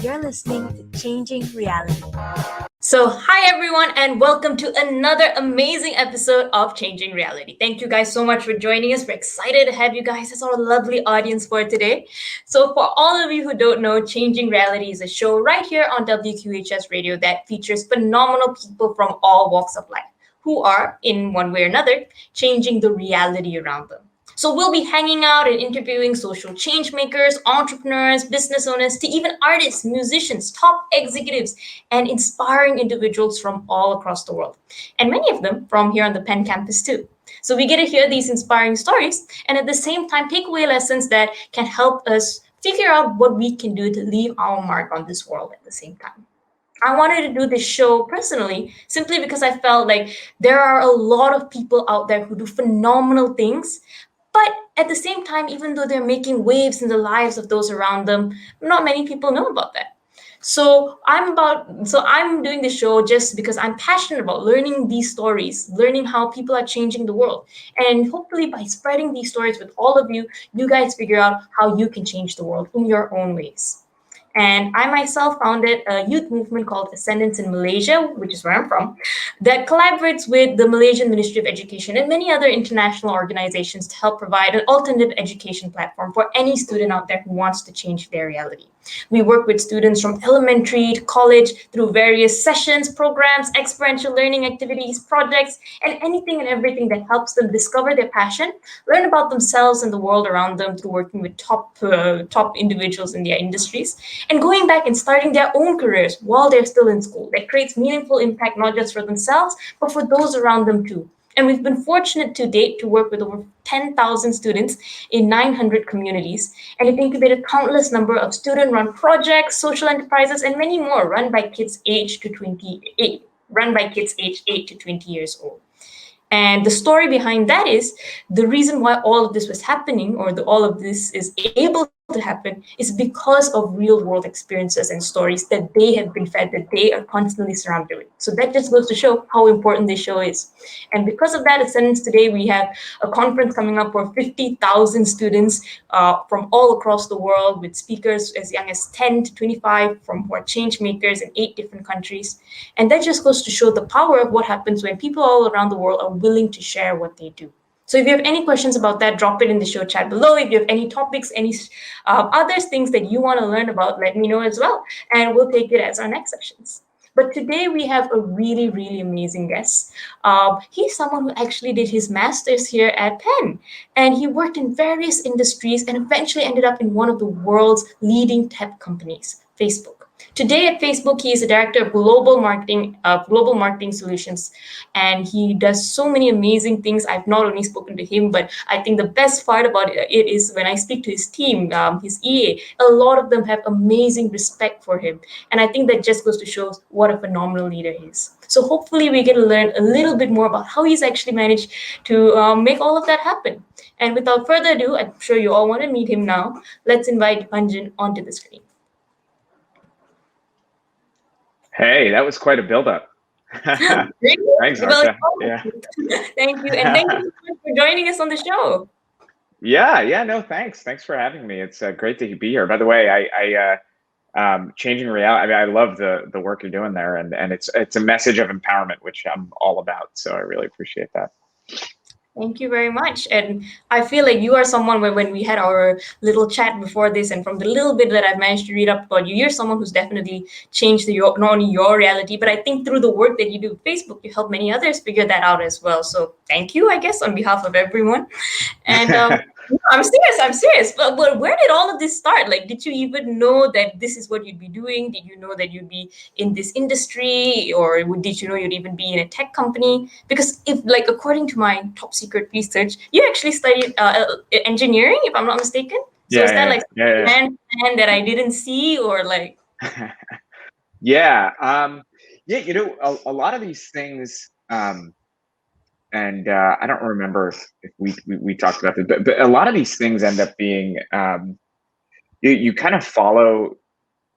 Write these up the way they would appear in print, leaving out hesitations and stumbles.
you're listening to Changing Reality. So, hi everyone, and welcome to another amazing episode of Changing Reality. Thank you guys so much for joining us. We're excited to have you guys as our lovely audience for today. So, for all of you who don't know, Changing Reality is a show right here on WQHS Radio that features phenomenal people from all walks of life who are, in one way or another, changing the reality around them. So we'll be hanging out and interviewing social change makers, entrepreneurs, business owners, to even artists, musicians, top executives, and inspiring individuals from all across the world. And many of them from here on the Penn campus too. So we get to hear these inspiring stories and at the same time take away lessons that can help us figure out what we can do to leave our mark on this world at the same time. I wanted to do this show personally simply because I felt like there are a lot of people out there who do phenomenal things, but at the same time, even though they're making waves in the lives of those around them, not many people know about that. So I'm doing this show just because I'm passionate about learning these stories, learning how people are changing the world. And hopefully by spreading these stories with all of you, you guys figure out how you can change the world in your own ways. And I myself founded a youth movement called Ascendance in Malaysia, which is where I'm from, that collaborates with the Malaysian Ministry of Education and many other international organizations to help provide an alternative education platform for any student out there who wants to change their reality. We work with students from elementary to college through various sessions, programs, experiential learning activities, projects, and anything and everything that helps them discover their passion, learn about themselves and the world around them through working with top individuals in their industries, and going back and starting their own careers while they're still in school. That creates meaningful impact not just for themselves, but for those around them too. And we've been fortunate to date to work with over 10,000 students in 900 communities and have incubated countless number of student-run projects, social enterprises, and many more run by kids aged 8 to 20 years old. And the story behind that is the reason why all of this was happening, or all of this is able to happen, is because of real world experiences and stories that they have been fed, that they are constantly surrounded with. So that just goes to show how important this show is. And because of that attendance today, we have a conference coming up for 50,000 students from all across the world, with speakers as young as 10 to 25 from who are change makers in 8 different countries. And that just goes to show the power of what happens when people all around the world are willing to share what they do. So if you have any questions about that, drop it in the show chat below. If you have any topics, any other things that you want to learn about, let me know as well. And we'll take it as our next sessions. But today we have a really, really amazing guest. He's someone who actually did his master's here at Penn. And he worked in various industries and eventually ended up in one of the world's leading tech companies, Facebook. Today at Facebook, he is a director of global marketing solutions, and he does so many amazing things. I've not only spoken to him, but I think the best part about it is when I speak to his team, his EA. A lot of them have amazing respect for him, and I think that just goes to show what a phenomenal leader he is. So hopefully, we get to learn a little bit more about how he's actually managed to make all of that happen. And without further ado, I'm sure you all want to meet him now. Let's invite Deepanjan onto the screen. Hey, that was quite a build-up. Thanks, Arsha. Yeah. Thank you. And thank you so much for joining us on the show. Yeah, no, thanks. Thanks for having me. It's great to be here. By the way, changing reality. I mean, I love the work you're doing there, and it's a message of empowerment, which I'm all about. So I really appreciate that. Thank you very much. And I feel like you are someone where when we had our little chat before this, and from the little bit that I've managed to read up about you, you're someone who's definitely changed not only your reality, but I think through the work that you do with Facebook, you help many others figure that out as well. So thank you, I guess, on behalf of everyone. And I'm serious. But where did all of this start? Like, did you even know that this is what you'd be doing? Did you know that you'd be in this industry, or did you know you'd even be in a tech company? Because according to my top secret research, you actually studied engineering, if I'm not mistaken. So is that plan that I didn't see, or like? Yeah. A lot of these things. And I don't remember if we talked about this, but a lot of these things end up being you kind of follow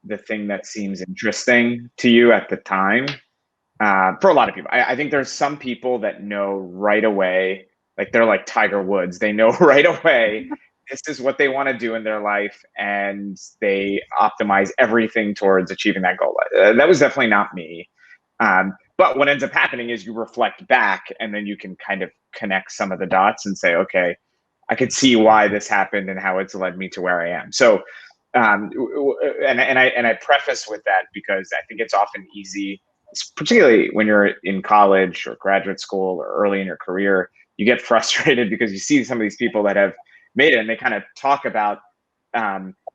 the thing that seems interesting to you at the time. For a lot of people, I think there's some people that know right away, like they're like Tiger Woods. They know right away this is what they want to do in their life, and they optimize everything towards achieving that goal. That was definitely not me. But what ends up happening is you reflect back, and then you can kind of connect some of the dots and say, okay, I could see why this happened and how it's led me to where I am. So, and I preface with that because I think it's often easy, particularly when you're in college or graduate school or early in your career, you get frustrated because you see some of these people that have made it, and they kind of talk about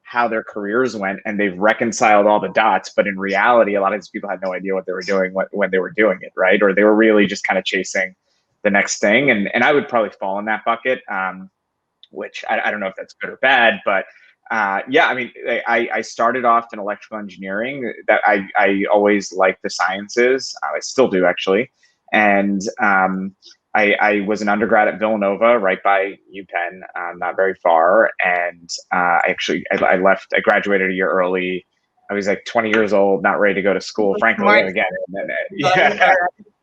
how their careers went, and they've reconciled all the dots. But in reality, a lot of these people had no idea what they were doing when they were doing it, right? Or they were really just kind of chasing the next thing. And I would probably fall in that bucket, which I don't know if that's good or bad, but yeah, I mean, I started off in electrical engineering. That I always liked the sciences. I still do, actually. And I was an undergrad at Villanova, right by UPenn, not very far. And I graduated a year early. I was like 20 years old, not ready to go to school, frankly. Smart. And again, and then, yeah.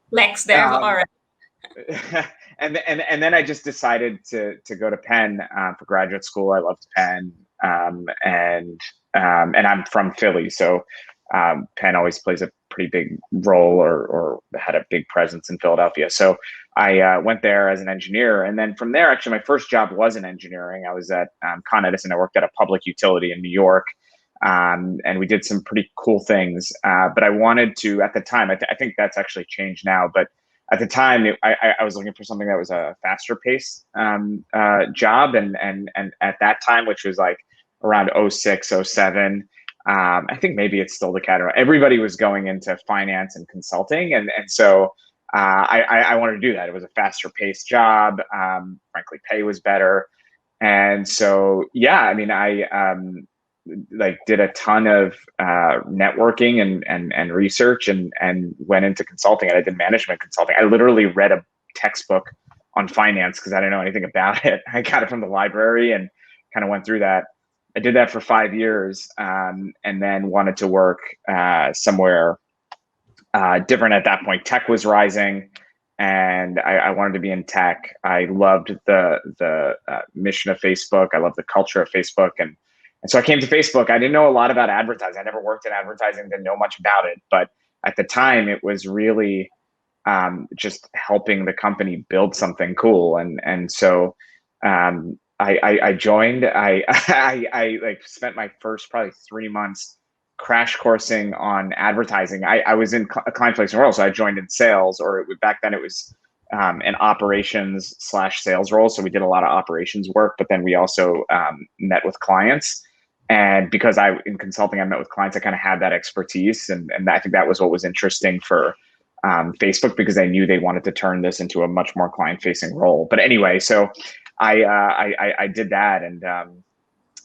Flex there, all right. And then I just decided to go to Penn for graduate school. I loved Penn, and I'm from Philly, so Penn always plays a pretty big role, or had a big presence in Philadelphia. So I went there as an engineer, and then from there, actually, my first job was in engineering. I was at Con Edison. I worked at a public utility in New York, and we did some pretty cool things. But I wanted to, at the time, I think that's actually changed now, but at the time, I was looking for something that was a faster pace job, and at that time, which was like around 06, 07, I think maybe it's still the category. Everybody was going into finance and consulting, and so I wanted to do that. It was a faster paced job. Frankly, pay was better, and so yeah, I mean, I like did a ton of networking and research, and went into consulting, and I did management consulting. I literally read a textbook on finance because I didn't know anything about it. I got it from the library and kind of went through that. I did that for 5 years, and then wanted to work somewhere different. At that point, tech was rising, and I wanted to be in tech. I loved the mission of Facebook. I loved the culture of Facebook, and so I came to Facebook. I didn't know a lot about advertising. I never worked in advertising, didn't know much about it. But at the time, it was really just helping the company build something cool. And so I joined. I like spent my first probably 3 months crash coursing on advertising. I was in a client-facing role, so I joined in sales, or back then it was an operations / sales role. So we did a lot of operations work, but then we also met with clients. And because in consulting, I met with clients, I kind of had that expertise. And I think that was what was interesting for Facebook, because I knew they wanted to turn this into a much more client-facing role. But anyway, so I did that, and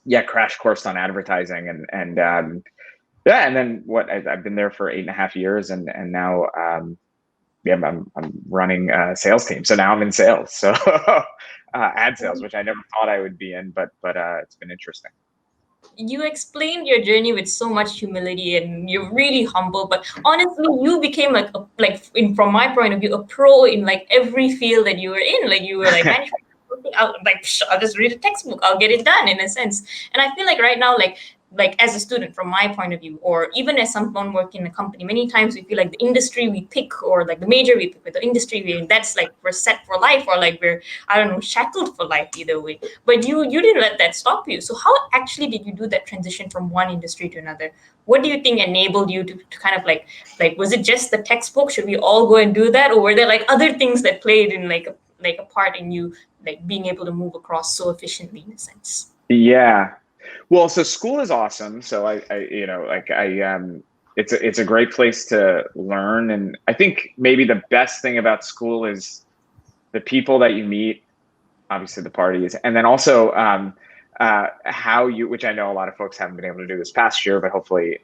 yeah, crash coursed on advertising, and yeah, and then I've been there for 8.5 years, and now yeah, I'm running a sales team. So now I'm in sales, so ad sales, which I never thought I would be in, but it's been interesting. You explained your journey with so much humility, and you're really humble. But honestly, you became from my point of view, a pro in like every field that you were in. Like you were like manufacturing. I'll just read a textbook. I'll get it done in a sense. And I feel like right now, like as a student, from my point of view, or even as someone working in a company, many times we feel like the industry we pick, or like the major we pick, with the industry we're in, that's like we're set for life, or like we're, I don't know, shackled for life, either way. But you didn't let that stop you. So how actually did you do that transition from one industry to another? What do you think enabled you to kind of like was it just the textbook? Should we all go and do that, or were there like other things that played in like a part in you like being able to move across so efficiently, in a sense? Yeah. Well, so school is awesome. So it's a great place to learn. And I think maybe the best thing about school is the people that you meet, obviously the parties, and then also how you, which I know a lot of folks haven't been able to do this past year, but hopefully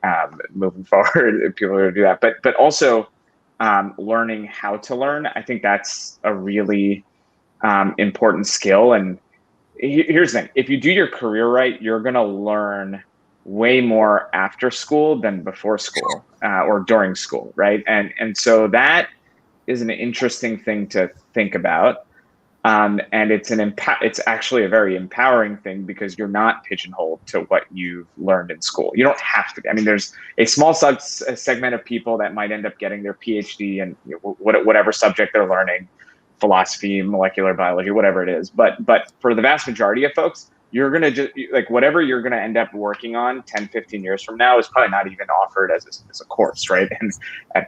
moving forward, people are going to do that. But also learning how to learn. I think that's a really important skill. And here's the thing: if you do your career right, you're going to learn way more after school than before school or during school, right? And so that is an interesting thing to think about. And it's actually a very empowering thing because you're not pigeonholed to what you've learned in school. You don't have to be. I mean, there's a small segment of people that might end up getting their PhD in whatever subject they're learning, philosophy, molecular biology, whatever it is. But for the vast majority of folks, you're going to just like whatever you're going to end up working on 10, 15 years from now is probably not even offered as a course, right? And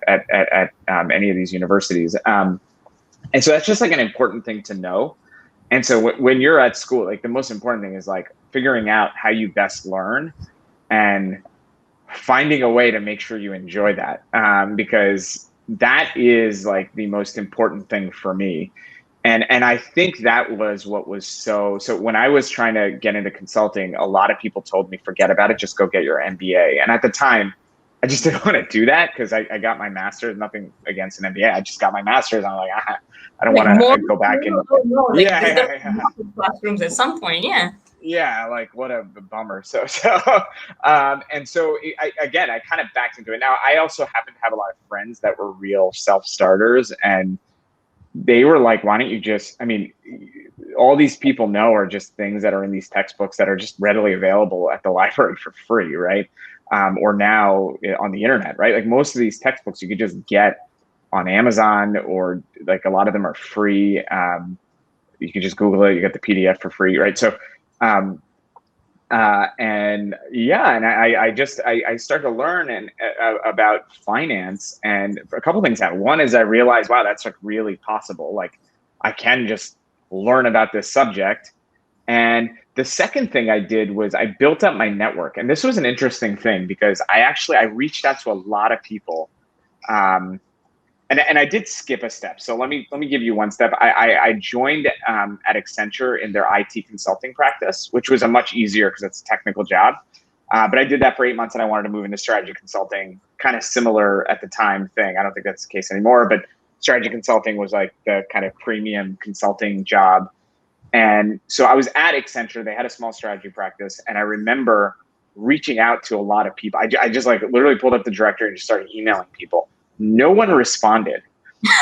at any of these universities. And so that's just like an important thing to know. And so when you're at school, like the most important thing is like figuring out how you best learn and finding a way to make sure you enjoy that, because that is like the most important thing for me. And I think that was what was so when I was trying to get into consulting, a lot of people told me, forget about it, just go get your MBA. And at the time, I just didn't want to do that because I got my master's, nothing against an MBA. I just got my master's. And I'm like, I don't want to go back and classrooms at some point. Yeah. Yeah, like what a bummer. And so I kind of backed into it. Now, I also happen to have a lot of friends that were real self-starters, and they were like, why don't you just, I mean, all these people know are just things that are in these textbooks that are just readily available at the library for free, right? Or now on the internet, right? Like most of these textbooks you could just get on Amazon, or like a lot of them are free. You can just Google it, you get the PDF for free, right? So, and I started to learn about finance, and a couple things happened. One is I realized, wow, that's like really possible. Like I can just learn about this subject. And the second thing I did was I built up my network. And this was an interesting thing because I reached out to a lot of people. And I did skip a step. So let me give you one step. I joined at Accenture in their IT consulting practice, which was a much easier because it's a technical job. But I did that for 8 months and I wanted to move into strategy consulting, kind of similar at the time thing. I don't think that's the case anymore, but strategy consulting was like the kind of premium consulting job. And so I was at Accenture. They had a small strategy practice. And I remember reaching out to a lot of people. I just like literally pulled up the directory and just started emailing people. No one responded.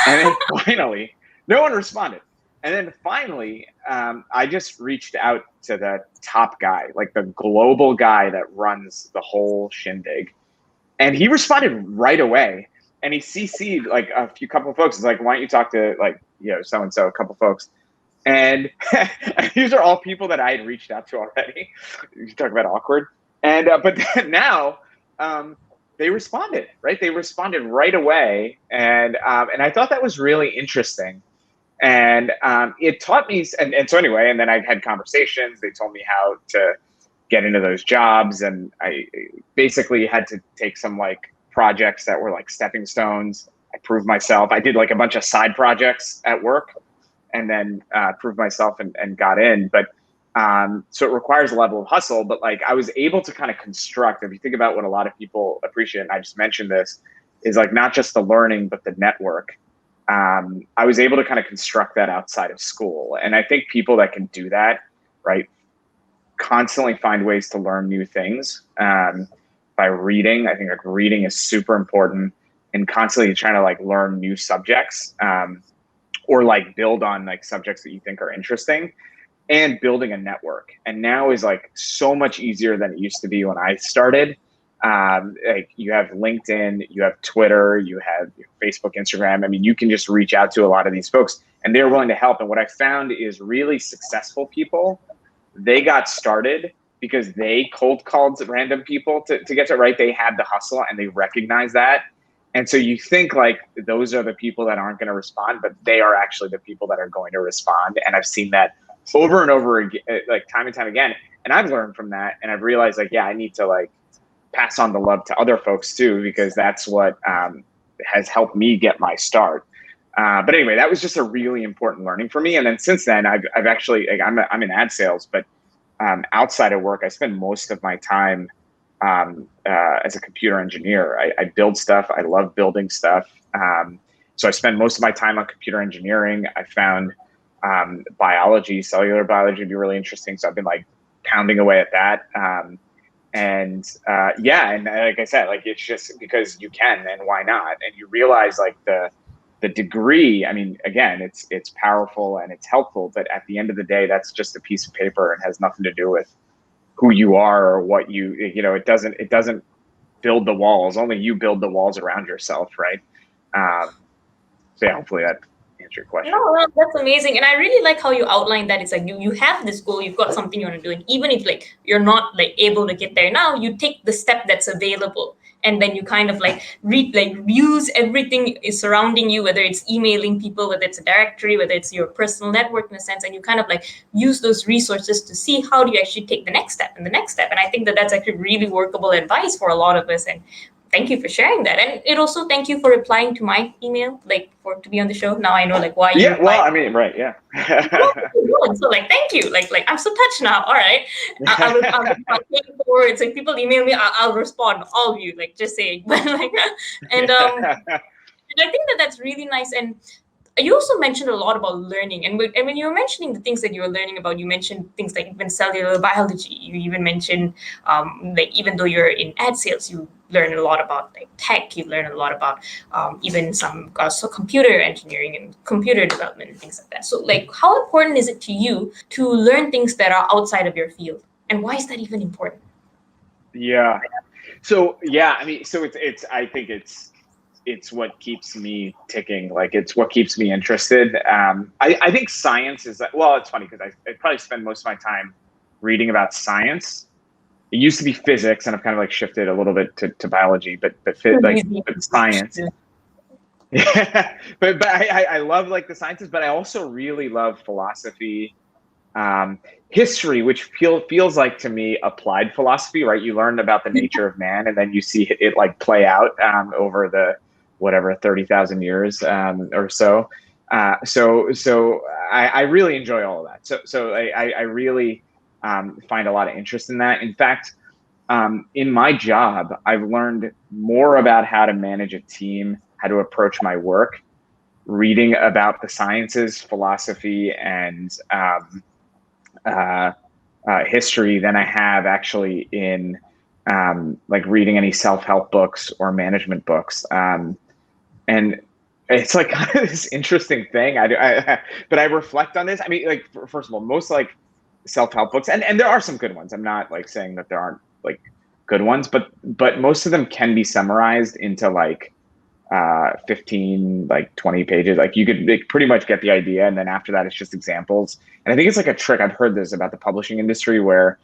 And then finally, no one responded. And then finally, I just reached out to the top guy, like the global guy that runs the whole shindig. And he responded right away. And he CC'd like a couple of folks. It's like, why don't you talk to like, so-and-so, a couple of folks. And these are all people that I had reached out to already. You talk about awkward. And but then now they responded, right? They responded right away, and I thought that was really interesting. And it taught me. And so anyway, and then I had conversations. They told me how to get into those jobs, and I basically had to take some like projects that were like stepping stones. I proved myself. I did like a bunch of side projects at work, and then proved myself and got in. But so it requires a level of hustle, but like I was able to kind of construct, if you think about what a lot of people appreciate, and I just mentioned this, is like not just the learning, but the network. I was able to kind of construct that outside of school. And I think people that can do that, right, constantly find ways to learn new things by reading. I think like reading is super important, and constantly trying to like learn new subjects. Or like build on like subjects that you think are interesting, and building a network. And now is like so much easier than it used to be when I started. Like you have LinkedIn, you have Twitter, you have Facebook, Instagram. I mean, you can just reach out to a lot of these folks and they're willing to help. And what I found is really successful people, they got started because they cold called random people to get to, right? They had the hustle and they recognize that. And so you think like those are the people that aren't going to respond, but they are actually the people that are going to respond. And I've seen that over and over again, like time and time again. And I've learned from that. And I've realized like, yeah, I need to like pass on the love to other folks too, because that's what has helped me get my start. But anyway, that was just a really important learning for me. And then since then, I've actually, like, I'm in ad sales, but outside of work, I spend most of my time as a computer engineer. I build stuff. I love building stuff. So I spend most of my time on computer engineering. I found biology, cellular biology would be really interesting. So I've been like pounding away at that. And like I said, like it's just because you can, and why not? And you realize like the the degree, I mean, again, it's powerful and it's helpful, but at the end of the day, that's just a piece of paper and has nothing to do with who you are or what it doesn't build the walls. Only you build the walls around yourself, right? So yeah, hopefully that answers your question. No, that's amazing. And I really like how you outlined that. It's like you have this goal, you've got something you want to do. And even if like you're not like able to get there now, you take the step that's available. And then you kind of like use everything is surrounding you, whether it's emailing people, whether it's a directory, whether it's your personal network in a sense, and you kind of like use those resources to see how do you actually take the next step and the next step. And I think that that's actually really workable advice for a lot of us. And thank you for sharing that. And it also thank you for replying to my email, like to be on the show. Now I know like why you Yeah, well, replied. I mean, right, yeah. So like thank you. Like I'm so touched now. All right. I'll take it forward. It's like people email me, I'll respond, all of you, like just saying. But like and I think that that's really nice. And you also mentioned a lot about learning, and when you were mentioning the things that you were learning about, you mentioned things like even cellular biology. You even mentioned like even though you're in ad sales, you learn a lot about like tech. You learn a lot about even some so computer engineering and computer development and things like that. So like, how important is it to you to learn things that are outside of your field, and why is that even important? Yeah. So yeah, I mean, so I think it's what keeps me ticking. Like it's what keeps me interested. I think science is well, it's funny because I probably spend most of my time reading about science. It used to be physics, and I've kind of like shifted a little bit to biology, but science. Yeah, but I love like the sciences, but I also really love philosophy, history, which feels like to me applied philosophy, right? You learn about the nature of man, and then you see it like play out over the whatever 30,000 years or so. So I really enjoy all of that. So I really find a lot of interest in that. In fact, in my job, I've learned more about how to manage a team, how to approach my work, reading about the sciences, philosophy, and history than I have actually in like reading any self-help books or management books. And it's like kind of this interesting thing. But I reflect on this. I mean, like first of all, most like self-help books, and there are some good ones. I'm not like saying that there aren't like good ones, but most of them can be summarized into like 15 like 20 pages. Like you could pretty much get the idea, and then after that it's just examples. And I think it's like a trick. I've heard this about the publishing industry where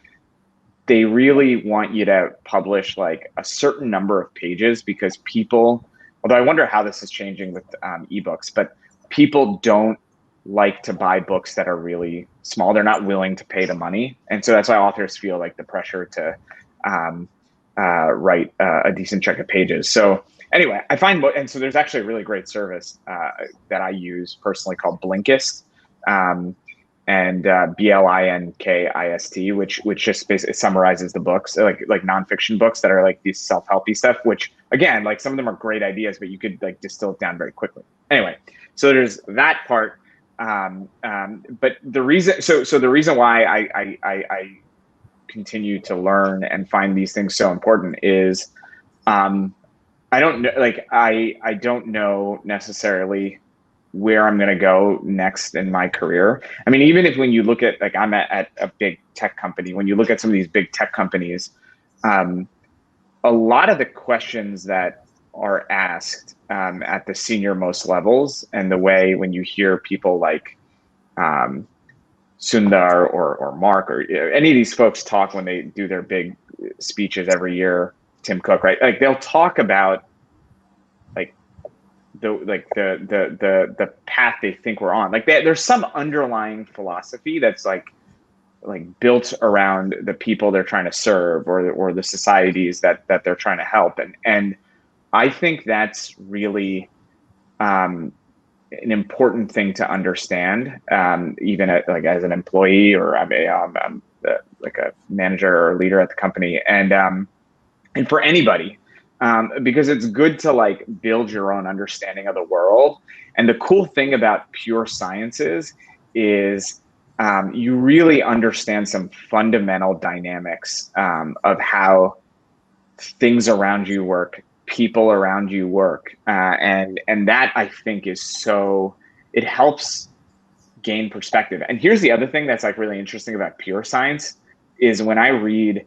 they really want you to publish like a certain number of pages because people, although I wonder how this is changing with ebooks, but people don't like to buy books that are really small. They're not willing to pay the money, and so that's why authors feel like the pressure to write a decent chunk of pages. So anyway, I find, and so there's actually a really great service that I use personally called Blinkist, and Blinkist, which just basically summarizes the books, like nonfiction books that are like these self-helpy stuff. Which again, like some of them are great ideas, but you could like distill it down very quickly. Anyway, so there's that part. But the reason, so the reason why I continue to learn and find these things so important is I don't know, like I don't know necessarily where I'm going to go next in my career. I mean, even if when you look at like I'm at a big tech company, when you look at some of these big tech companies, a lot of the questions that are asked at the senior most levels, and the way when you hear people like Sundar or Mark or any of these folks talk when they do their big speeches every year, Tim Cook, right? Like they'll talk about the path they think we're on. Like there's some underlying philosophy that's like built around the people they're trying to serve or the societies that they're trying to help. And I think that's really an important thing to understand, even like as an employee or I'm like a manager or a leader at the company, and for anybody, because it's good to like build your own understanding of the world. And the cool thing about pure sciences is you really understand some fundamental dynamics of how things around you work, people around you work. And that, I think, is so, it helps gain perspective. And here's the other thing that's like really interesting about pure science is when I read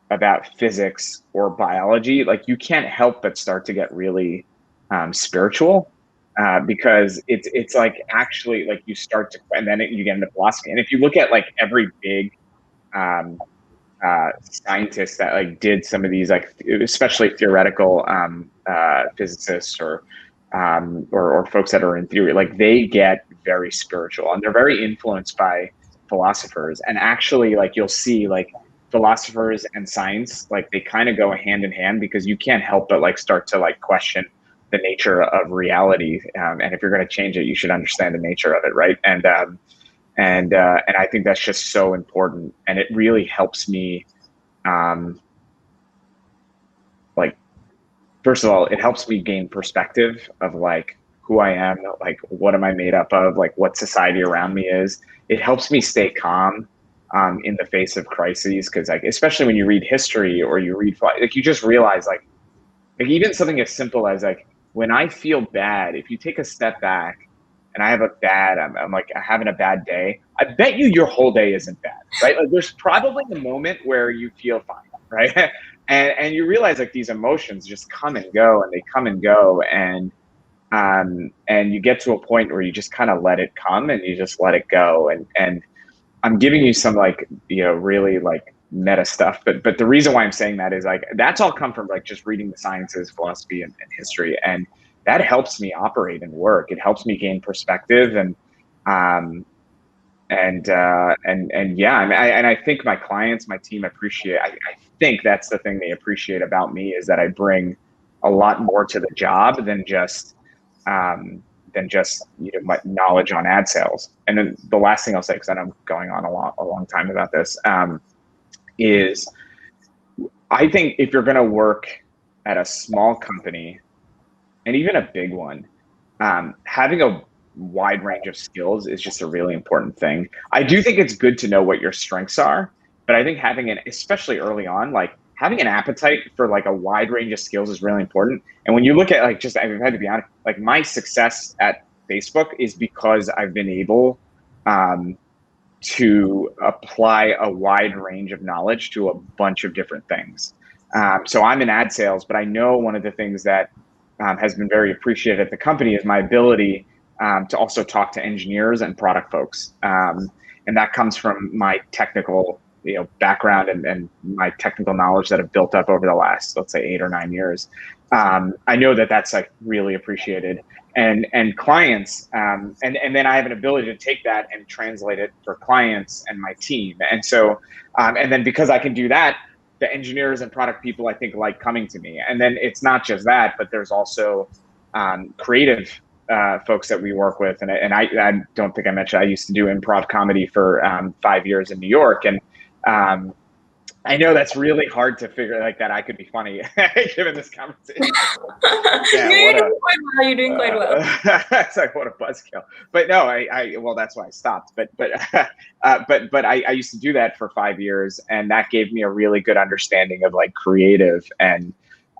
about physics or biology, like you can't help but start to get really spiritual, because it's like actually like you start to, and then you get into philosophy. And if you look at like every big um, scientists that like did some of these, like especially theoretical physicists or folks that are in theory, like they get very spiritual and they're very influenced by philosophers. And actually, like you'll see, like philosophers and science, like they kind of go hand in hand, because you can't help but like start to like question the nature of reality. And if you're going to change it, you should understand the nature of it, right? And I think that's just so important, and it really helps me. Like, first of all, it helps me gain perspective of like who I am, like what am I made up of, like what society around me is. It helps me stay calm in the face of crises, because like especially when you read history or you read, like you just realize like even something as simple as like when I feel bad, if you take a step back and I have I'm like having a bad day, I bet you your whole day isn't bad, right? Like there's probably a moment where you feel fine, right? And you realize like these emotions just come and go, and they come and go, and you get to a point where you just kind of let it come and you just let it go. And I'm giving you some like, you know, really like meta stuff, but the reason why I'm saying that is like that's all come from like just reading the sciences, philosophy, and history, and that helps me operate and work. It helps me gain perspective, and yeah, I think my clients, my team appreciate. I think that's the thing they appreciate about me, is that I bring a lot more to the job than just you know, my knowledge on ad sales. And then the last thing I'll say, because I know I'm going on a long time about this, is I think if you're going to work at a small company and even a big one, having a wide range of skills is just a really important thing. I do think it's good to know what your strengths are, but I think having especially early on, like having an appetite for like a wide range of skills is really important. And when you look at like, just, I've had to be honest, like my success at Facebook is because I've been able to apply a wide range of knowledge to a bunch of different things. So I'm in ad sales, but I know one of the things that has been very appreciated at the company is my ability to also talk to engineers and product folks. And that comes from my technical, you know, background and my technical knowledge that I've built up over the last, let's say, 8 or 9 years. I know that that's like really appreciated, and clients, and then I have an ability to take that and translate it for clients and my team. And so, and then because I can do that, the engineers and product people, I think, like coming to me. And then it's not just that, but there's also creative folks that we work with. And I don't think I mentioned, I used to do improv comedy for 5 years in New York. And I know that's really hard to figure, like that I could be funny given this conversation. Yeah, you're doing quite well. You're doing quite well. It's like, what a buzzkill. But no, well, that's why I stopped. But I used to do that for 5 years, and that gave me a really good understanding of like creative and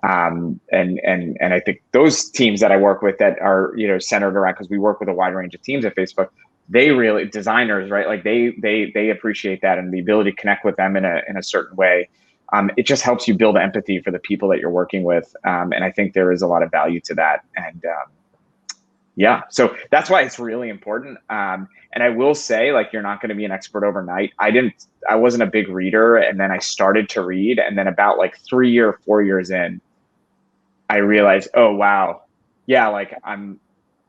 I think those teams that I work with that are, you know, centered around, because we work with a wide range of teams at Facebook, they really, designers, right? Like they appreciate that, and the ability to connect with them in a certain way. It just helps you build empathy for the people that you're working with. And I think there is a lot of value to that. And yeah, so that's why it's really important. And I will say, like, you're not going to be an expert overnight. I wasn't a big reader, and then I started to read. And then about like 3 or 4 years in, I realized, oh, wow. Yeah. Like I'm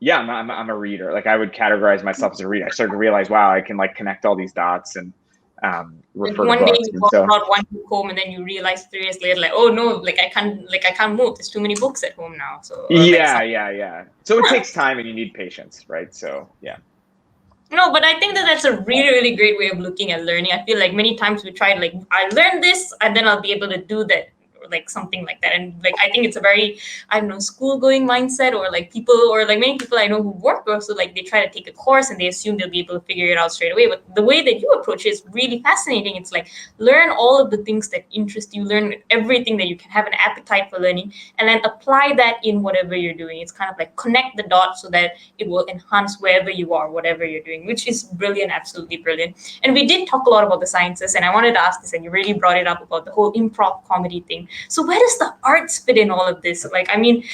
a reader. Like I would categorize myself as a reader. I started to realize, wow, I can like connect all these dots and refer like to one books. day you brought one book home, and then you realize 3 years later, like, oh no, like I can't move. There's too many books at home now. So yeah. So it takes time, and you need patience, right? So yeah. No, but I think that that's a really, really great way of looking at learning. I feel like many times we try, like, I learn this and then I'll be able to do that or like something like that. And like I think it's a very, I don't know, school going mindset, or like people, or like many people I know who work also, like they try to take a course and they assume they'll be able to figure it out straight away. But the way that you approach it is really fascinating. It's like learn all of the things that interest you, learn everything that you can have an appetite for learning, and then apply that in whatever you're doing. It's kind of like connect the dots so that it will enhance wherever you are, whatever you're doing, which is brilliant, absolutely brilliant. And we did talk a lot about the sciences, and I wanted to ask this, and you really brought it up about the whole improv comedy thing. So where does the arts fit in all of this? Like, I mean,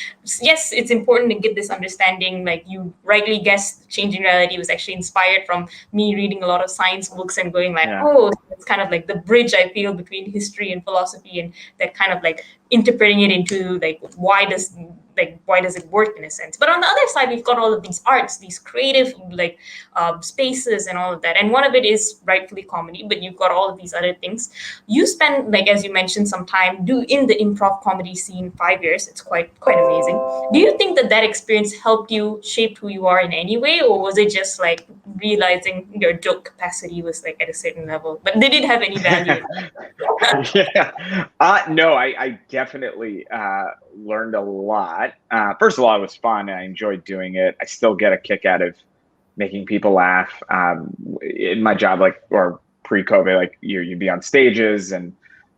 yes, it's important to get this understanding. Like you rightly guessed, Changing Reality was actually inspired from me reading a lot of science books and going like, Yeah. oh, it's kind of like the bridge I feel between history and philosophy, and that kind of like interpreting it into like why does it work in a sense. But on the other side, we've got all of these arts, these creative like spaces and all of that, and one of it is rightfully comedy, but you've got all of these other things. You spend, like as you mentioned, some time in the improv comedy scene, 5 years. It's quite amazing. Do you think that experience helped you shape who you are in any way, or was it just like realizing your joke capacity was like at a certain level, but did it have any value? Yeah. No, I definitely learned a lot. First of all, it was fun. I enjoyed doing it. I still get a kick out of making people laugh. In my job, like, or pre-COVID, like you'd be on stages, and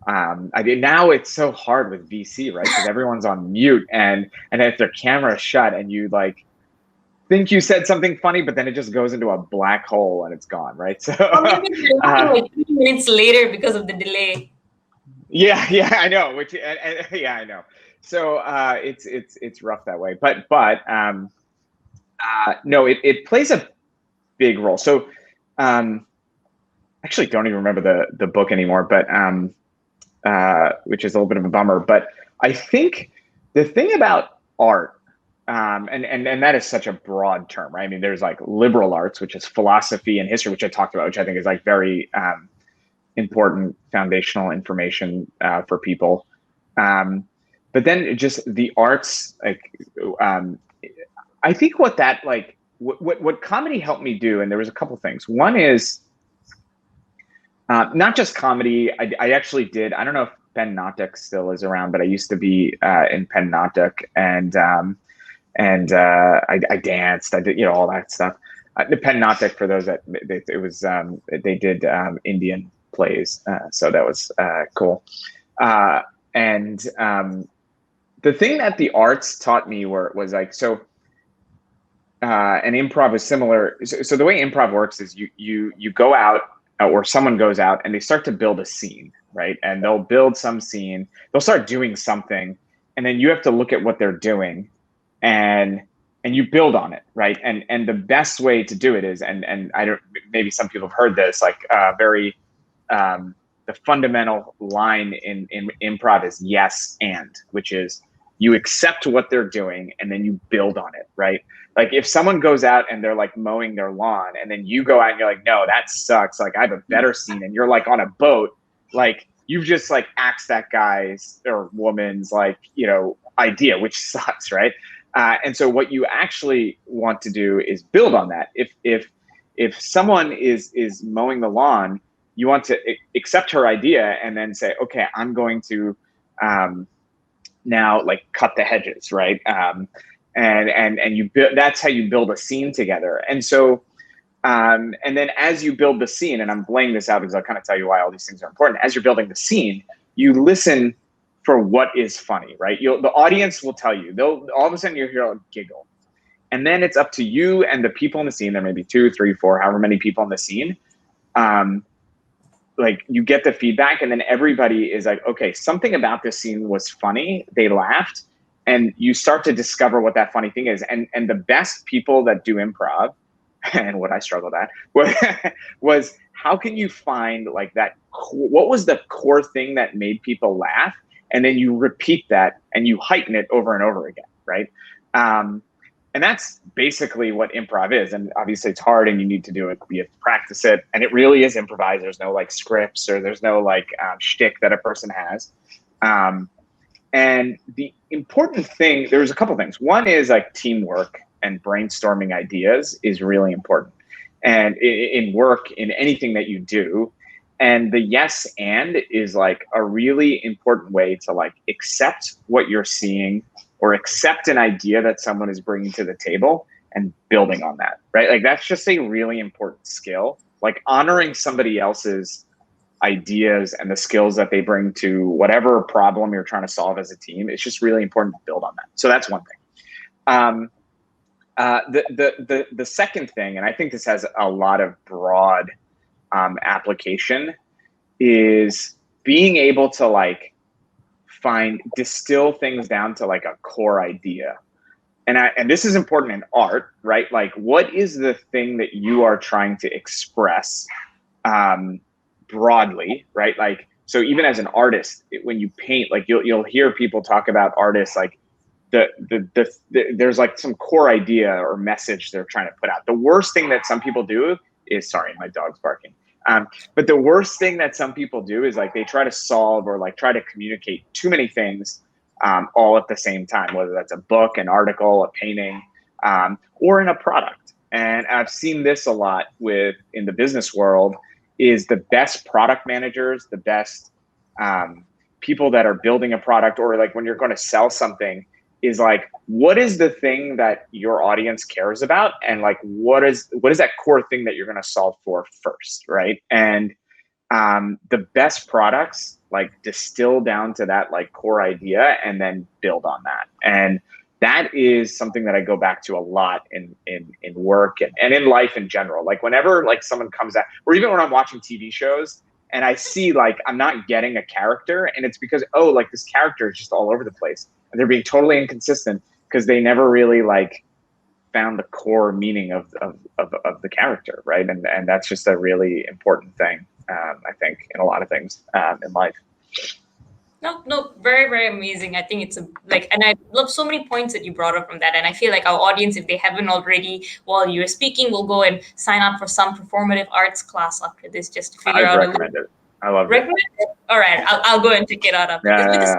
now it's so hard with VC, right? Because everyone's on mute, and if their camera's shut, and you like think you said something funny, but then it just goes into a black hole and it's gone, right? So Or maybe you're laughing like 3 minutes later because of the delay. Yeah, I know. Yeah, I know. So it's rough that way, but no, it plays a big role. So actually, don't even remember the book anymore, but which is a little bit of a bummer. But I think the thing about art, and that is such a broad term, right? I mean, there's like liberal arts, which is philosophy and history, which I talked about, which I think is like very important foundational information for people. But then just the arts, like I think what comedy helped me do, and there was a couple things. One is not just comedy. I actually did. I don't know if Penn Nautach still is around, but I used to be in Penn Nautach, and I danced. I did all that stuff. The Penn Nautach, for those that they did Indian plays, so that was cool. And the thing that the arts taught me was like, so and improv is similar. So the way improv works is you go out, or someone goes out and they start to build a scene, right? And they'll build some scene, they'll start doing something, and then you have to look at what they're doing and you build on it, right? And the best way to do it is, and I don't, maybe some people have heard this, like very the fundamental line in improv is yes and, which is you accept what they're doing and then you build on it, right? Like if someone goes out and they're like mowing their lawn, and then you go out and you're like, no, that sucks, like I have a better scene, and you're like on a boat, like you've just like axed that guy's or woman's like idea, which sucks, right? And so what you actually want to do is build on that. If someone is mowing the lawn, you want to accept her idea and then say, okay, I'm going to now like cut the hedges, right? And you that's how you build a scene together. And so and then as you build the scene, and I'm laying this out because I'll kind of tell you why all these things are important. As you're building the scene, you listen for what is funny, right? The audience will tell you. They'll all of a sudden you hear a giggle, and then it's up to you and the people in the scene. There may be 2, 3, 4, however many people in the scene. Like you get the feedback, and then everybody is like, okay, something about this scene was funny. They laughed, and you start to discover what that funny thing is. And the best people that do improv, and what I struggled at was how can you find like that? What was the core thing that made people laugh? And then you repeat that and you heighten it over and over again, right? And that's basically what improv is. And obviously it's hard and you need to do it. You have to practice it. And it really is improvised. There's no like scripts, or there's no like shtick that a person has. And the important thing, there's a couple things. One is like teamwork and brainstorming ideas is really important. And in work, in anything that you do. And the yes and is like a really important way to like accept what you're seeing or accept an idea that someone is bringing to the table and building on that, right? Like that's just a really important skill, like honoring somebody else's ideas and the skills that they bring to whatever problem you're trying to solve as a team. It's just really important to build on that. So that's one thing. The second thing, and I think this has a lot of broad application, is being able to like distill things down to like a core idea. And this is important in art, right? Like, what is the thing that you are trying to express broadly, right? Like, so even as an artist, when you paint, like you'll hear people talk about artists like there's like some core idea or message they're trying to put out. The worst thing that some people do is, sorry, my dog's barking. But the worst thing that some people do is like they try to solve or like try to communicate too many things all at the same time, whether that's a book, an article, a painting, or in a product. And I've seen this a lot in the business world, is the best product managers, the best people that are building a product, or like when you're going to sell something, is like, what is the thing that your audience cares about? And like, what is that core thing that you're going to solve for first, right? And the best products like distill down to that like core idea and then build on that. And that is something that I go back to a lot in work and in life in general. Like whenever like someone comes out, or even when I'm watching TV shows and I see like I'm not getting a character, and it's because, oh, like this character is just all over the place and they're being totally inconsistent because they never really like found the core meaning of the character, right? And that's just a really important thing, I think, in a lot of things in life. No, very, very amazing. I think it's and I love so many points that you brought up from that. And I feel like our audience, if they haven't already, while you were speaking, will go and sign up for some performative arts class after this just to figure out. I recommend it. I love it. Recommend it? All right, I'll go and check it out after this.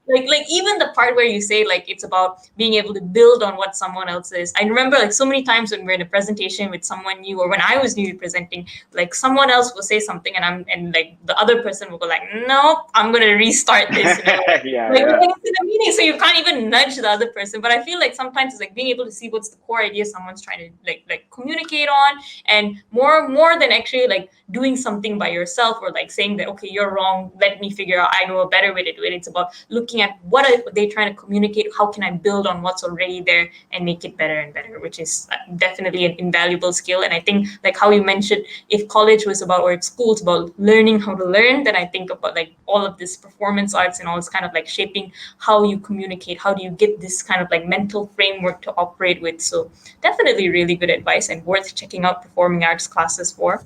Because like even the part where you say like it's about being able to build on what someone else is. I remember like so many times when we're in a presentation with someone new, or when I was new presenting, like someone else will say something and like the other person will go like, nope, I'm gonna restart this. It's in a meeting, so you can't even nudge the other person. But I feel like sometimes it's like being able to see what's the core idea someone's trying to like communicate on, and more than actually like doing something by yourself or like saying that, okay, you're wrong, let me figure out, I know a better way to do it. It's about looking at what are they trying to communicate, how can I build on what's already there and make it better and better, which is definitely an invaluable skill. And I think like how you mentioned, if college was about, or if school's about learning how to learn, then I think about like all of this performance arts and all this kind of like shaping how you communicate, how do you get this kind of like mental framework to operate with. So definitely really good advice and worth checking out performing arts classes for.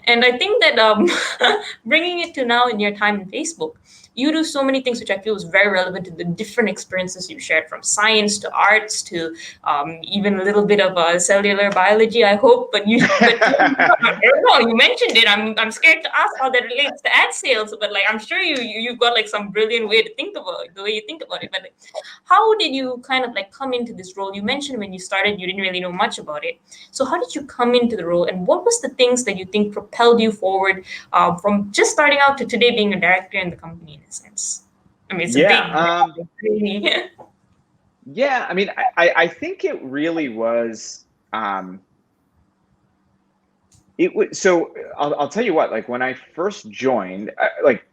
And I think that bringing it to now in your time in Facebook, you do so many things which I feel is very relevant to the different experiences you shared, from science to arts to even a little bit of cellular biology, I hope. But you mentioned it. I'm scared to ask how that relates to ad sales, but like I'm sure you've got like some brilliant way to think about it, the way you think about it. But like, how did you kind of like come into this role? You mentioned when you started you didn't really know much about it. So how did you come into the role, and what was the things that you think propelled you forward from just starting out to today being a director in the company? In a sense, I mean, it's a big yeah, I mean, I think it really was so I'll tell you what, like when I first joined, like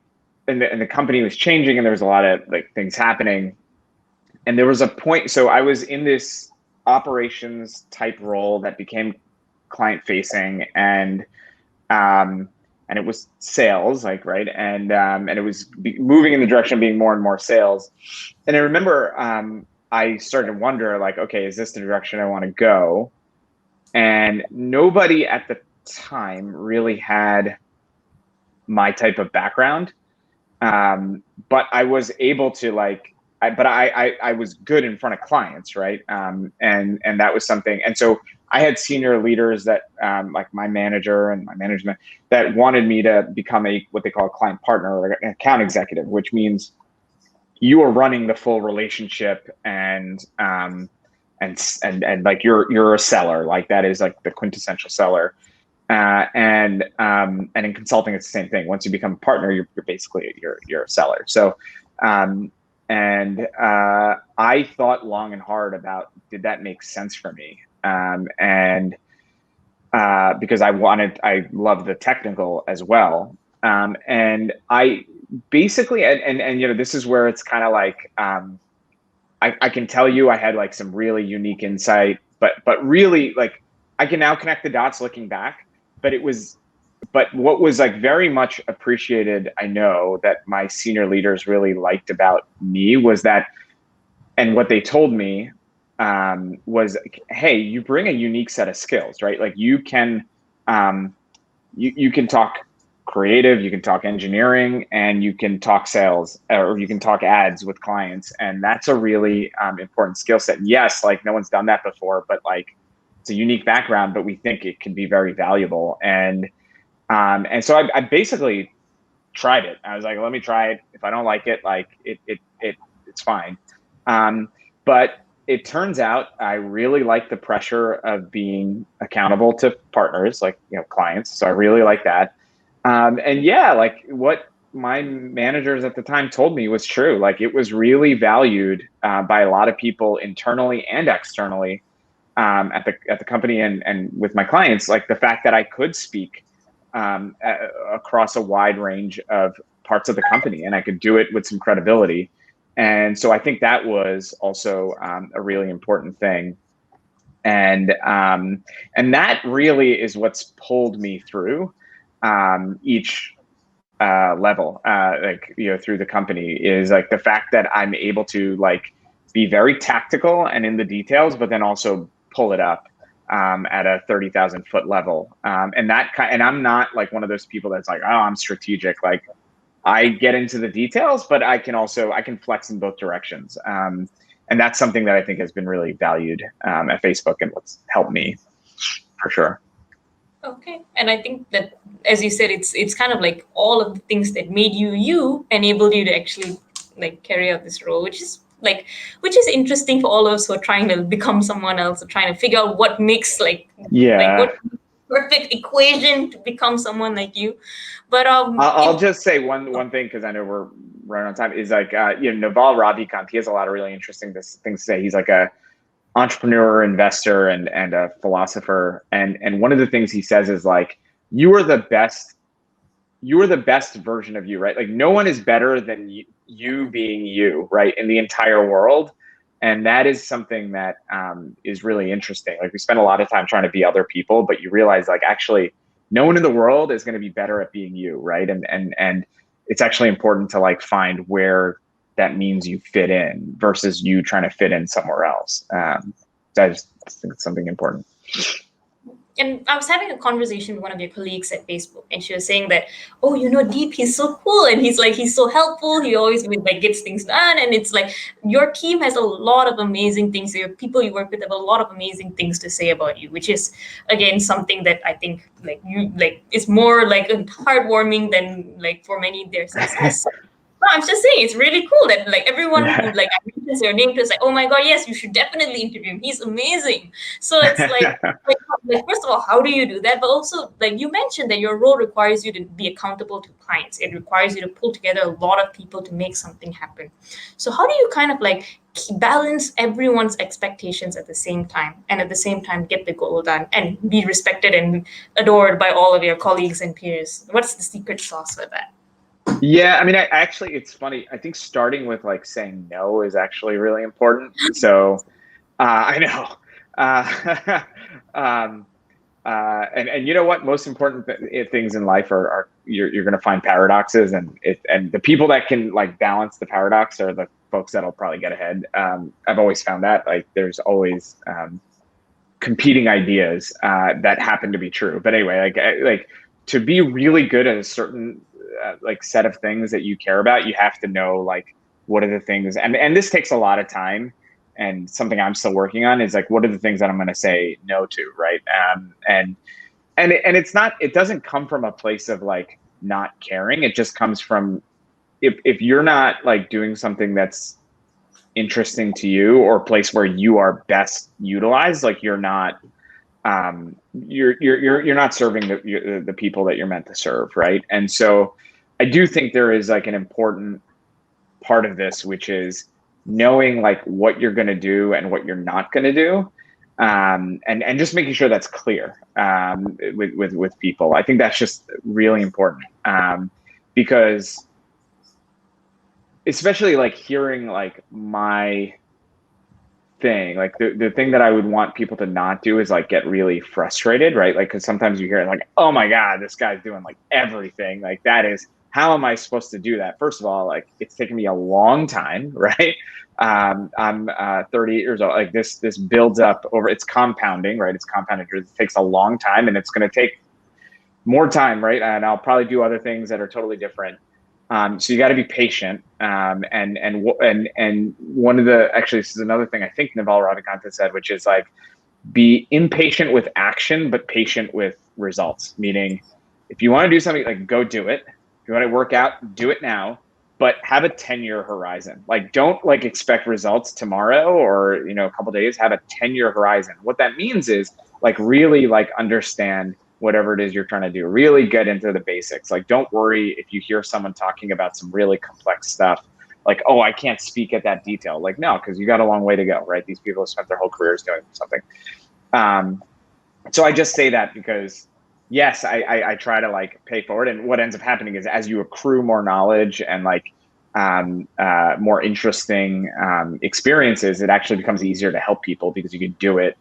and the company was changing and there was a lot of like things happening, and there was a point, so I was in this operations type role that became client facing, and it was sales, like, right. And it was moving in the direction of being more and more sales. And I remember I started to wonder, like, okay, is this the direction I want to go? And nobody at the time really had my type of background. But I was able to like, I was good in front of clients, right? And that was something. And so I had senior leaders that, like my manager and my management, that wanted me to become what they call a client partner or an account executive, which means you are running the full relationship and like you're a seller, like that is like the quintessential seller. And in consulting, it's the same thing. Once you become a partner, you're basically you're a seller. So, I thought long and hard about, did that make sense for me? And because I love the technical as well. And I basically, and you know, this is where it's kind of like, I can tell you I had like some really unique insight, but really like I can now connect the dots looking back. But what was like very much appreciated, I know that my senior leaders really liked about me was that, and what they told me was, hey, you bring a unique set of skills, right? Like you can talk creative, you can talk engineering, and you can talk sales, or you can talk ads with clients, and that's a really important skill set. And yes, like no one's done that before, but like it's a unique background, but we think it can be very valuable. And so I basically tried it. I was like, let me try it. If I don't like it, like it's fine. But it turns out I really like the pressure of being accountable to partners, like, you know, clients. So I really like that. And yeah, like what my managers at the time told me was true. Like it was really valued by a lot of people internally and externally at the company and with my clients. Like the fact that I could speak across a wide range of parts of the company, and I could do it with some credibility. And so I think that was also a really important thing. And that really is what's pulled me through each level, like, you know, through the company, is like the fact that I'm able to like be very tactical and in the details, but then also pull it up at a 30,000 foot level. And I'm not like one of those people that's like, oh, I'm strategic. Like I get into the details, but I can flex in both directions. And that's something that I think has been really valued at Facebook, and what's helped me for sure. Okay. And I think that, as you said, it's kind of like all of the things that made you enabled you to actually like carry out this role, which is interesting for all of us who are trying to become someone else, or trying to figure out what makes like what perfect equation to become someone like you. But I'll just say one thing, because I know we're running on time, is like you know, Naval Ravikant, he has a lot of really interesting things to say. He's like a entrepreneur, investor, and a philosopher. And one of the things he says is like, you are the best version of you, right? Like no one is better than you being you, right? In the entire world. And that is something that is really interesting. Like we spend a lot of time trying to be other people, but you realize like actually no one in the world is going to be better at being you, right? And it's actually important to like find where that means you fit in versus you trying to fit in somewhere else. So I just think it's something important. And I was having a conversation with one of your colleagues at Facebook, and she was saying that, oh, you know, Deep, he's so cool, and he's so helpful. He always like gets things done, and it's like your team has a lot of amazing things. Your people you work with have a lot of amazing things to say about you, which is again something that I think like you like is more like heartwarming than like for many their success. No, I'm just saying it's really cool that like everyone who like mentions your name to is like, oh my god, yes, you should definitely interview him. He's amazing. So it's like first of all, how do you do that? But also like you mentioned that your role requires you to be accountable to clients. It requires you to pull together a lot of people to make something happen. So how do you kind of like balance everyone's expectations at the same time, and at the same time get the goal done and be respected and adored by all of your colleagues and peers? What's the secret sauce for that? Yeah, I mean, I actually, it's funny. I think starting with like saying no is actually really important. So I know. And you know what? Most important things in life are you're going to find paradoxes, and the people that can like balance the paradox are the folks that'll probably get ahead. I've always found that like there's always competing ideas that happen to be true. But anyway, like to be really good at a certain like set of things that you care about, you have to know like what are the things, and this takes a lot of time, and something I'm still working on is like what are the things that I'm going to say no to, right? And it's not, it doesn't come from a place of like not caring. It just comes from if you're not like doing something that's interesting to you or a place where you are best utilized, like you're not you're not serving the people that you're meant to serve, right? And so I do think there is like an important part of this, which is knowing like what you're going to do and what you're not going to do, and just making sure that's clear with people. I think that's just really important, because especially like hearing like my thing, like the thing that I would want people to not do is like get really frustrated, right? Like, because sometimes you hear like, oh my God, this guy's doing like everything. Like, that is, how am I supposed to do that? First of all, like, it's taken me a long time, right? I'm 38 years old. Like, this builds up over, it's compounding, right? It's compounded. It takes a long time, and it's going to take more time, right? And I'll probably do other things that are totally different. So you got to be patient. And one of the, actually, this is another thing I think Naval Ravikant said, which is like, be impatient with action, but patient with results. Meaning, if you want to do something, like, go do it. If you want to work out, do it now, but have a 10-year horizon. Like, don't like expect results tomorrow or, you know, a couple of days. Have a 10-year horizon. What that means is like really like understand whatever it is you're trying to do. Really get into the basics. Like, don't worry if you hear someone talking about some really complex stuff, like, oh, I can't speak at that detail. Like, no, because you got a long way to go, right? These people have spent their whole careers doing something. So I just say that because, yes, I try to like pay forward. And what ends up happening is as you accrue more knowledge and like more interesting experiences, it actually becomes easier to help people because you can do it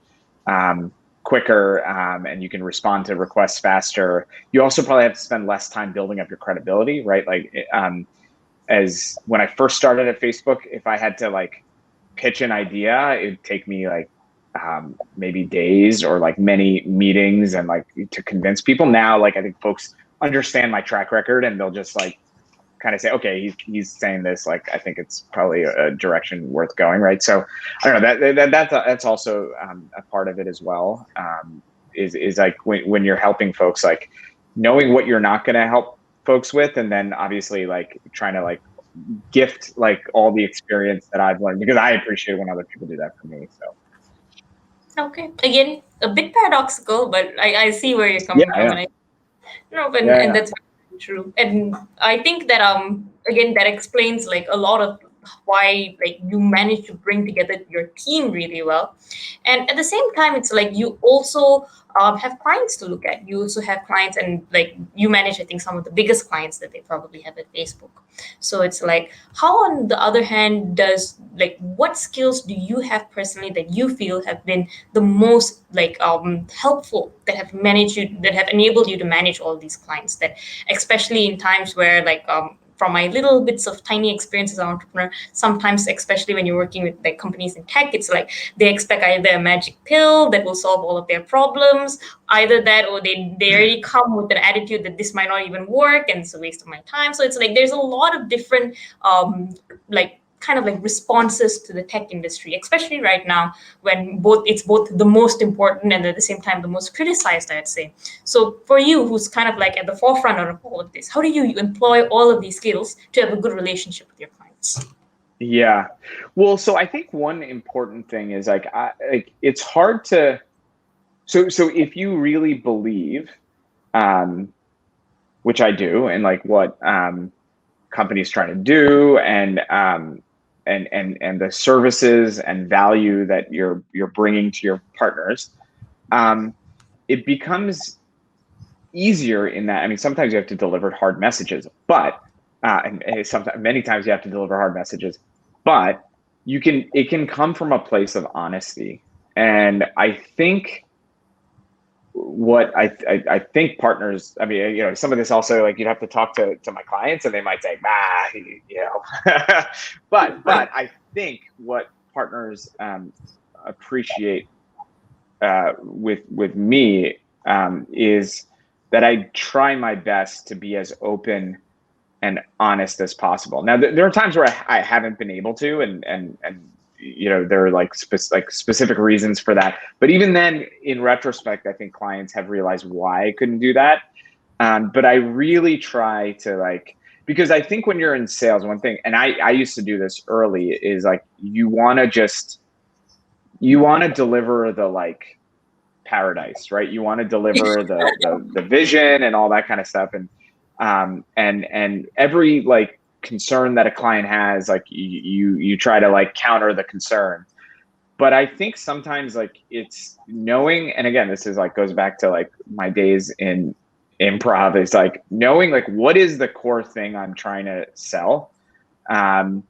quicker, and you can respond to requests faster. You also probably have to spend less time building up your credibility, right? Like, as when I first started at Facebook, if I had to like pitch an idea, it'd take me like maybe days or like many meetings and like to convince people. Now, like, I think folks understand my track record and they'll just like kind of say, okay, he's saying this, like, I think it's probably a direction worth going, right? So I don't know, that's also a part of it as well. Is like when you're helping folks, like knowing what you're not going to help folks with, and then obviously like trying to like gift like all the experience that I've learned, because I appreciate when other people do that for me. So Okay, again, a bit paradoxical, but I see where you're yeah, coming from, and and yeah. that's very true. And I think that again, that explains like a lot of why like you managed to bring together your team really well. And at the same time, it's like you also have clients to look at. You also have clients, and like you manage, I think, some of the biggest clients that they probably have at Facebook. So it's like, how on the other hand does, like, what skills do you have personally that you feel have been the most like helpful, that have managed you, that have enabled you to manage all these clients, that especially in times where like from my little bits of tiny experience as an entrepreneur, sometimes, especially when you're working with like companies in tech, it's like they expect either a magic pill that will solve all of their problems, either that, or they already come with an attitude that this might not even work and it's a waste of my time. So it's like there's a lot of different like kind of like responses to the tech industry, especially right now when it's both the most important and at the same time the most criticized, I'd say. So for you, who's kind of like at the forefront of all of this, how do you employ all of these skills to have a good relationship with your clients? Yeah. Well, so I think one important thing is like, it's hard to, so if you really believe, which I do, and like what companies trying to do, and the services and value that you're bringing to your partners, it becomes easier in that, I mean, sometimes you have to deliver hard messages, but and sometimes, many times you have to deliver hard messages, but it can come from a place of honesty. And I think what I think partners, I mean, you know, some of this also, like, you'd have to talk to my clients and they might say, bah, you know, but I think what partners appreciate with me is that I try my best to be as open and honest as possible. Now, there are times where I haven't been able to, and you know, there are like specific reasons for that. But even then, in retrospect, I think clients have realized why I couldn't do that. But I really try to, like, because I think when you're in sales, one thing, and I used to do this early, is like you want to deliver the like paradise, right? You want to deliver the vision and all that kind of stuff. And every like concern that a client has, like you try to like counter the concern. But I think sometimes like it's knowing, and again, this is like goes back to like my days in improv, is like knowing like what is the core thing I'm trying to sell. And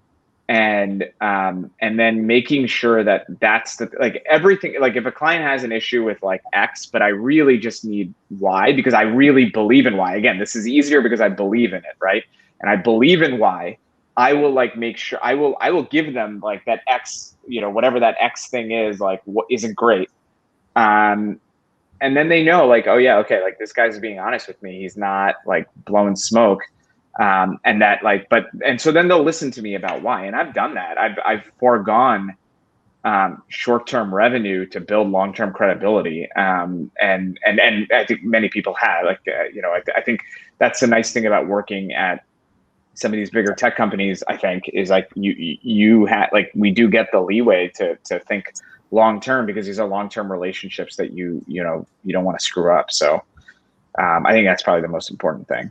then making sure that that's the like everything, like if a client has an issue with like X, but I really just need Y because I really believe in Y. Again, this is easier because I believe in it, right? And I believe in Y. I will like make sure I will give them like that X, you know, whatever that X thing is, like what isn't great. And then they know like, oh yeah, okay, like this guy's being honest with me. He's not like blowing smoke. And that like, and so then they'll listen to me about why. And I've done that. I've foregone short-term revenue to build long-term credibility. And I think many people have, like, you know, I think that's the nice thing about working at some of these bigger tech companies, I think, is like you have, like, we do get the leeway to think long-term because these are long-term relationships that you don't want to screw up. So I think that's probably the most important thing.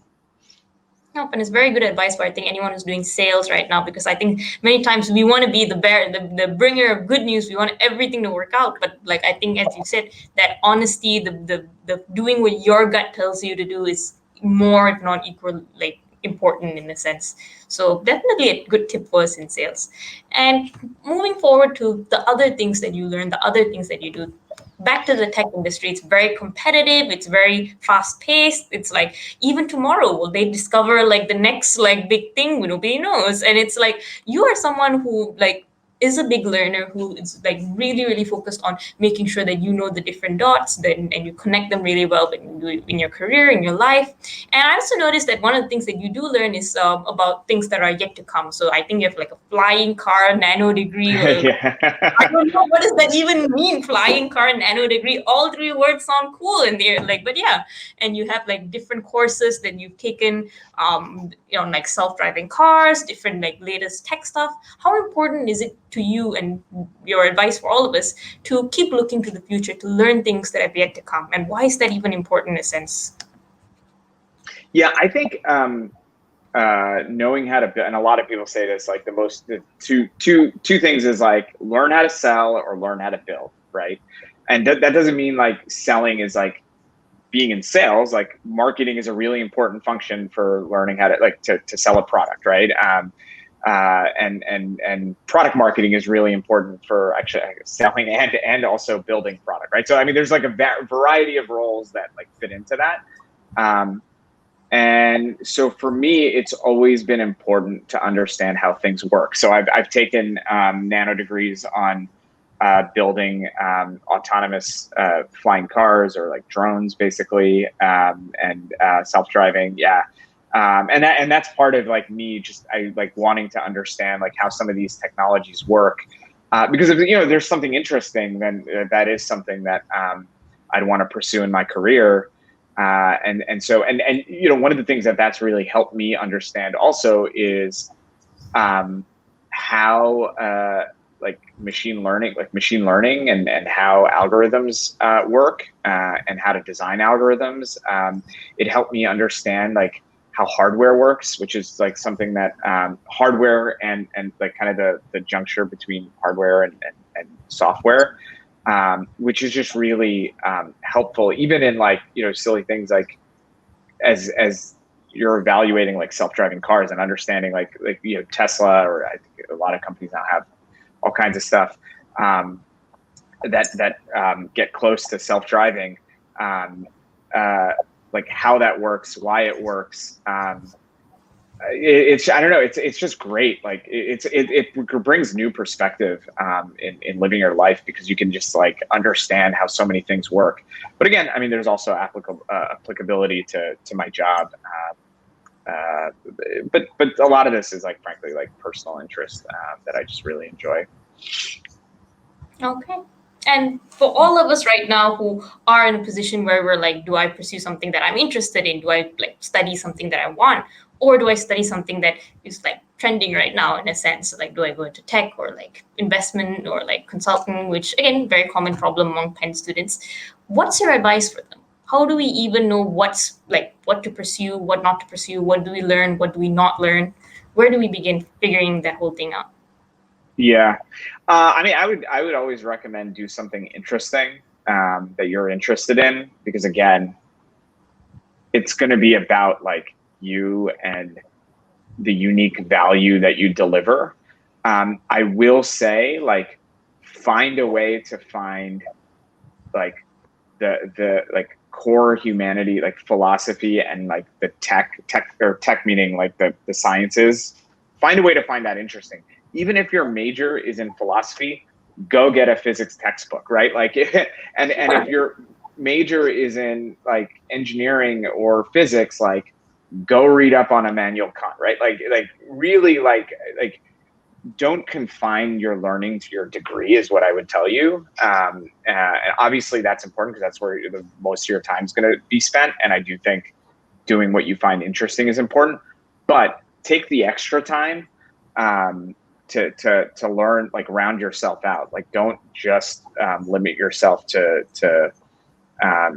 No, and it's very good advice for I think anyone who's doing sales right now, because I think many times we want to be the bringer of good news. We want everything to work out, but like I think as you said, that honesty, the doing what your gut tells you to do is more, if not equal, like important in a sense. So definitely a good tip for us in sales. And moving forward to the other things that you learn, the other things that you do, back to the tech industry, it's very competitive, it's very fast paced. It's like even tomorrow will they discover like the next like big thing, nobody knows. And it's like you are someone who like is a big learner, who is like really really focused on making sure that you know the different dots then and you connect them really well in your career, in your life. And I also noticed that one of the things that you do learn is about things that are yet to come. So I think you have like a flying car nano degree, or Yeah. I don't know what does that even mean, flying car nano degree. All three words sound cool and they're like, but yeah. And you have like different courses that you've taken, like self-driving cars, different like latest tech stuff. How important is it to you, and your advice for all of us, to keep looking to the future, to learn things that have yet to come? And why is that even important in a sense? Yeah, I think knowing how to build, and a lot of people say this, like the two things is like learn how to sell or learn how to build, right? And that doesn't mean like selling is like being in sales. Like marketing is a really important function for learning how to like to sell a product, right? And product marketing is really important for actually selling and also building product, right? So I mean, there's like a variety of roles that like fit into that. And so for me, it's always been important to understand how things work. So I've taken nano degrees on building autonomous flying cars, or like drones, basically, and self-driving. Yeah. And that's part of like me I like wanting to understand like how some of these technologies work, because if there's something interesting, then that is something that I'd want to pursue in my career. So one of the things that's really helped me understand also is how like machine learning and how algorithms work, and how to design algorithms. It helped me understand like how hardware works, which is like something that hardware and like kind of the juncture between hardware and software. Which is just really helpful, even in like silly things like as you're evaluating like self-driving cars and understanding like Tesla, or I think a lot of companies now have all kinds of stuff that get close to self-driving, like how that works, why it works. It's I don't know. It's just great. Like it brings new perspective in living your life, because you can just like understand how so many things work. But again, I mean, there's also applicability to my job. But a lot of this is like frankly like personal interest that I just really enjoy. Okay. And for all of us right now who are in a position where we're like, do I pursue something that I'm interested in? Do I like study something that I want? Or do I study something that is like trending right now in a sense? Like, do I go into tech or like investment or like consulting, which again, very common problem among Penn students. What's your advice for them? How do we even know what's like what to pursue, what not to pursue? What do we learn? What do we not learn? Where do we begin figuring that whole thing out? Yeah. I mean, I would always recommend do something interesting that you're interested in, because again, it's going to be about like you and the unique value that you deliver. I will say, like, find a way to find like the like core humanity, like philosophy and like the tech meaning like the sciences. Find a way to find that interesting. Even if your major is in philosophy, go get a physics textbook, right? Like, and if your major is in like engineering or physics, like go read up on Immanuel Kant, right? Like really like don't confine your learning to your degree is what I would tell you. And obviously that's important because that's where the most of your time is going to be spent. And I do think doing what you find interesting is important, but take the extra time to learn, like round yourself out. Like don't just limit yourself to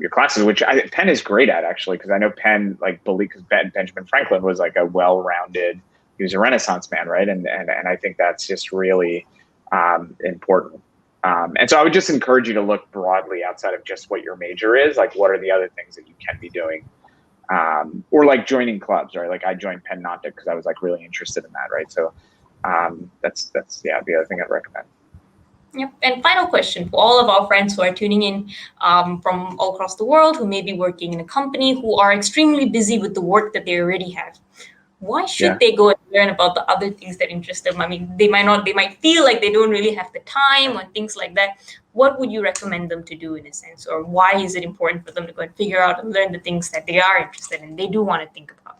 your classes, which Penn is great at actually, because I know Penn, like, because Benjamin Franklin was like a well-rounded, he was a Renaissance man, right? And I think that's just really important. And so I would just encourage you to look broadly outside of just what your major is. Like, what are the other things that you can be doing? Or like joining clubs, right? Like I joined Penn Nautic because I was like really interested in that, right? So that's yeah, the other thing I'd recommend. Yep. And final question for all of our friends who are tuning in from all across the world, who may be working in a company, who are extremely busy with the work that they already have. Why should they go and learn about the other things that interest them? I mean, they might feel like they don't really have the time or things like that. What would you recommend them to do in a sense? Or why is it important for them to go and figure out and learn the things that they are interested in, they do want to think about?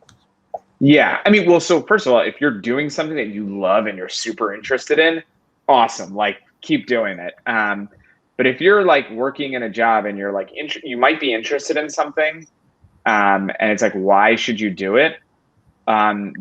Yeah. I mean, well, so first of all, if you're doing something that you love and you're super interested in, awesome. Like, keep doing it. But if you're like working in a job and you're like, you might be interested in something, and it's like, why should you do it?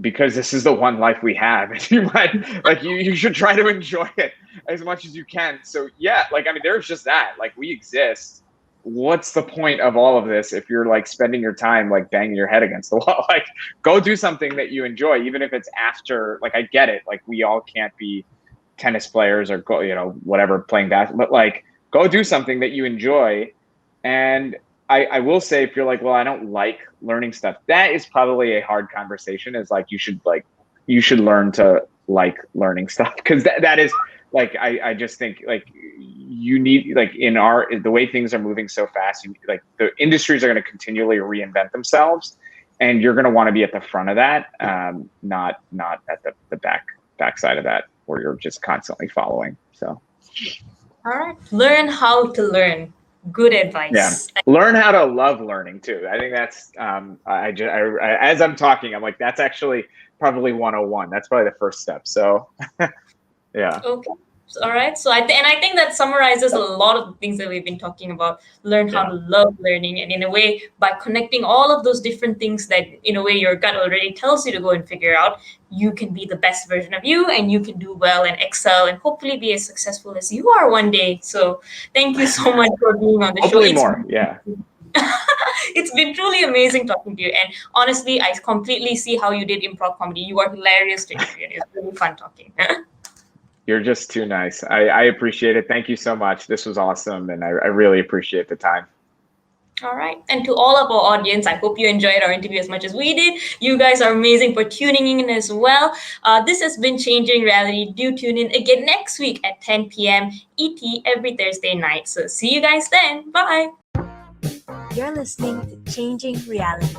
Because this is the one life we have. And you might like you should try to enjoy it as much as you can. So yeah, like I mean, there's just that. Like, we exist. What's the point of all of this if you're like spending your time like banging your head against the wall? Like, go do something that you enjoy, even if it's after. Like, I get it. Like, we all can't be tennis players or go, whatever, playing basketball, but like go do something that you enjoy. And I will say, if you're like, well, I don't like learning stuff, that is probably a hard conversation. Is like, you should learn to like learning stuff, because that is like, I just think like you need, like, in the way things are moving so fast, like the industries are going to continually reinvent themselves, and you're going to want to be at the front of that, not at the backside of that, where you're just constantly following. So, all right, learn how to learn. Good advice. Yeah, learn how to love learning too. I think that's as I'm talking, I'm like, that's actually probably 101. That's probably the first step. So, yeah. Okay. All right. So I think that summarizes a lot of the things that we've been talking about. Learn how to love learning, and in a way, by connecting all of those different things that in a way your gut already tells you to go and figure out, you can be the best version of you, and you can do well and excel, and hopefully be as successful as you are one day. So thank you so much for being on the show. Hopefully more. Yeah. It's been truly amazing talking to you, and honestly, I completely see how you did improv comedy. You are hilarious to interview, and it's really fun talking. You're just too nice. I appreciate it. Thank you so much. This was awesome, and I really appreciate the time. All right. And to all of our audience, I hope you enjoyed our interview as much as we did. You guys are amazing for tuning in as well. This has been Changing Reality. Do tune in again next week at 10 p.m. ET every Thursday night. So see you guys then. Bye. You're listening to Changing Reality.